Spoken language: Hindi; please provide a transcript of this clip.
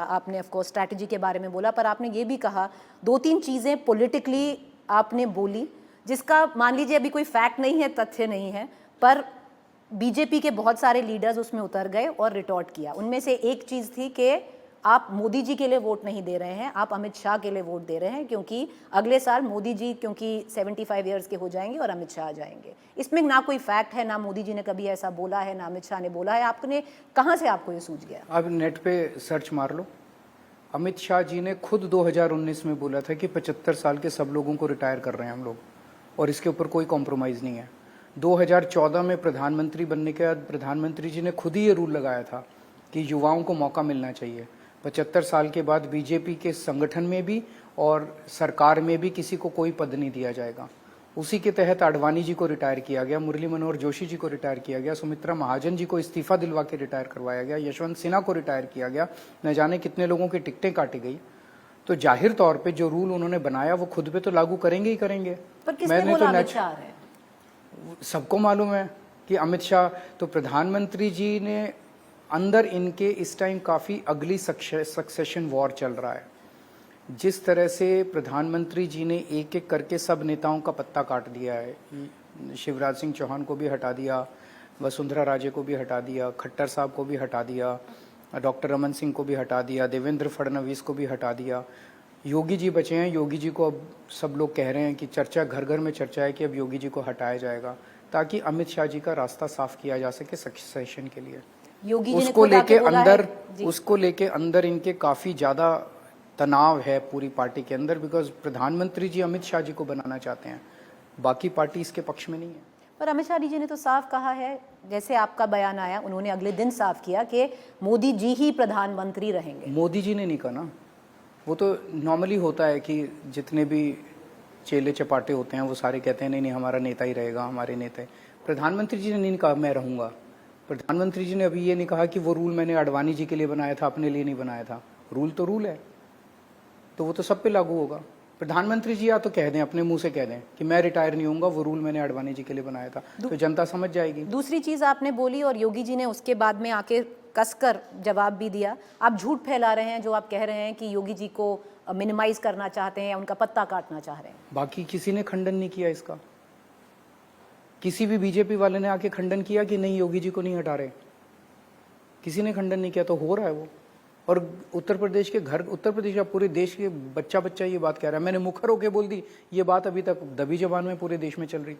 आपने ऑफ कोर्स स्ट्रैटेजी के बारे में बोला, पर आपने ये भी कहा दो तीन चीज़ें पॉलिटिकली आपने बोली, जिसका मान लीजिए अभी कोई फैक्ट नहीं है, तथ्य नहीं है, पर बीजेपी के बहुत सारे लीडर्स उसमें उतर गए और रिटॉर्ट किया। उनमें से एक चीज़ थी कि आप मोदी जी के लिए वोट नहीं दे रहे हैं, आप अमित शाह के लिए वोट दे रहे हैं, क्योंकि अगले साल मोदी जी क्योंकि 75 ईयर्स के हो जाएंगे और अमित शाह आ जाएंगे। इसमें ना कोई फैक्ट है, ना मोदी जी ने कभी ऐसा बोला है, ना अमित शाह ने बोला है। आपने कहाँ से आपको ये सूझ गया? अब नेट पे सर्च मार लो। अमित शाह जी ने खुद 2019 में बोला था कि 75 साल के सब लोगों को रिटायर कर रहे हैं हम लोग, और इसके ऊपर कोई कॉम्प्रोमाइज़ नहीं है। 2014 में प्रधानमंत्री बनने के बाद प्रधानमंत्री जी ने खुद ही ये रूल लगाया था कि युवाओं को मौका मिलना चाहिए। 75 साल के बाद बीजेपी के संगठन में भी और सरकार में भी किसी को कोई पद नहीं दिया जाएगा। उसी के तहत आडवाणी जी को रिटायर किया गया, मुरली मनोहर जोशी जी को रिटायर किया गया, सुमित्रा महाजन जी को इस्तीफा दिलवा के रिटायर करवाया गया, यशवंत सिन्हा को रिटायर किया गया, न जाने कितने लोगों की टिकटें काटी गई। तो जाहिर तौर पे जो रूल उन्होंने बनाया वो खुद पे तो लागू करेंगे ही करेंगे। पर किसने बोला अमित शाह है? सबको मालूम है कि अमित शाह, तो प्रधानमंत्री जी ने अंदर इनके इस टाइम काफ़ी अगली सक्सेशन वॉर चल रहा है। जिस तरह से प्रधानमंत्री जी ने एक एक करके सब नेताओं का पत्ता काट दिया है, शिवराज सिंह चौहान को भी हटा दिया, वसुंधरा राजे को भी हटा दिया, खट्टर साहब को भी हटा दिया, डॉक्टर रमन सिंह को भी हटा दिया, देवेंद्र फडणवीस को भी हटा दिया, योगी जी बचे हैं। योगी जी को अब सब लोग कह रहे हैं कि चर्चा घर घर में चर्चा है कि अब योगी जी को हटाया जाएगा, ताकि अमित शाह जी का रास्ता साफ किया जा सके सक्सेशन के लिए। योगी जी उसको लेके अंदर इनके काफ़ी ज़्यादा तनाव है पूरी पार्टी के अंदर, बिकॉज प्रधानमंत्री जी अमित शाह जी को बनाना चाहते हैं, बाकी पार्टी इसके पक्ष में नहीं है। पर अमित शाह जी ने तो साफ कहा है, जैसे आपका बयान आया, उन्होंने अगले दिन साफ किया कि मोदी जी ही प्रधानमंत्री रहेंगे। मोदी जी ने नहीं कहा ना, वो तो नॉर्मली होता है कि जितने भी चेले चपाटे होते हैं वो सारे कहते हैं नहीं नहीं हमारा नेता ही रहेगा, हमारे नेता। प्रधानमंत्री जी ने नहीं कहा मैं रहूँगा। प्रधानमंत्री जी ने अभी ये नहीं कहा कि वो रूल मैंने आडवाणी जी के लिए बनाया था, अपने लिए नहीं बनाया था। रूल तो रूल है, तो वो तो सब पे लागू होगा। प्रधानमंत्री जी या तो कह दें, अपने मुंह से कह दें कि मैं रिटायर नहीं होऊंगा, वो रूल मैंने आडवाणी जी के लिए बनाया था, तो जनता समझ जाएगी। दूसरी चीज़ आपने बोली और योगी जी ने उसके बाद में आके कसकर जवाब भी दिया। आप झूठ फैला रहे हैं जो आप कह रहे हैं कि योगी जी को मिनिमाइज करना चाहते हैं, उनका पत्ता काटना चाह रहे हैं। बाकी किसी ने खंडन नहीं किया इसका। किसी भी बीजेपी वाले ने आके खंडन किया कि नहीं योगी जी को नहीं हटा रहे? किसी ने खंडन नहीं किया, तो हो रहा है वो। और उत्तर प्रदेश का पूरे देश के बच्चा ये बात कह रहा है। मैंने मुखर होकर बोल दी, ये बात अभी तक दबी जबान में पूरे देश में चल रही थी।